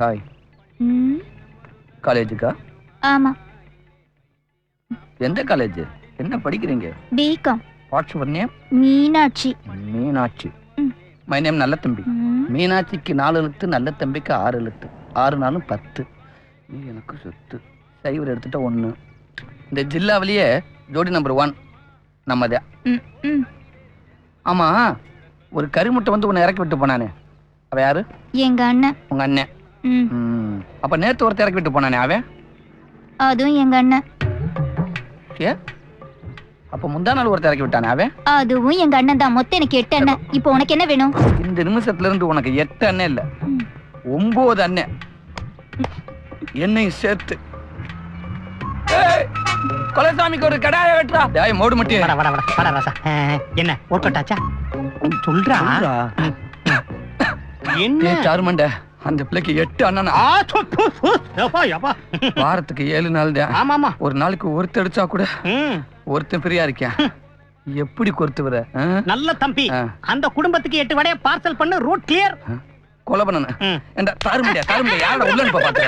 Hi. காலேஜுக்கா? ஆமா. எந்த college? என்ன படிக்கிறீங்க? B Com. What's your name? Meenakshi. Meenakshi. My name நல்ல தம்பி. மீனாட்சிக்கு 4 எழுத்து, நல்ல தம்பிக்கு 6 எழுத்து. 6 நாளும் 10. நீ எனக்கு சொத்து. சைவர் எடுத்துட்ட 1. இந்த ஜில்லாவிலேயே ஜோடி நம்பர் 1 நம்மதே. ஆமா, ஒரு கரிமுட்டை வந்து உன்னை இறக்கி விட்டு போனானே, அவ யாரு? எங்க அண்ணன். உங்க அண்ணன். அப்ப நேத்து ஒருத்தர் இறக்கி விட்டு போனானே, அவன்? அதுவும் எங்க அண்ணன். அப்ப முந்தா நாள் ஒருத்தர் இறக்கி விட்டானே, அவன்? அதுவும் எங்க அண்ணன் தான். மொத்தம் எனக்கு 8 அண்ணன். இப்போ உனக்கு என்ன வேணும்? இந்த நிமிஷத்துல இருந்து உனக்கு 8 அண்ணன் இல்ல, 9 அண்ணன், என்னையும் சேர்த்து. கொலசாமிக்கு ஒரு கடாய வெட்டுறா. டேய் மோடு மட்டி. என்ன ஒர்க் அவுட் ஆச்சா? சொல்றா. என்ன சாருமண்ட, அந்த பிள்ளைக்கு 8 அண்ணனா? வாரத்துக்கு 7 நாள் தான். ஆமாமா. ஒரு நாளைக்கு ஒருத்தர் அடிச்சா கூட ஒருத்தன் ஃப்ரீயா இருக்கேன். எப்படி கொறுத்து வர? நல்ல தம்பி, அந்த குடும்பத்துக்கு 8 வடைய பார்சல் பண்ணு. Route clear. கொலை பண்ணன. ஏண்டா தாருமண்ட, தாருமண்ட யாரடா உள்ள பாத்து?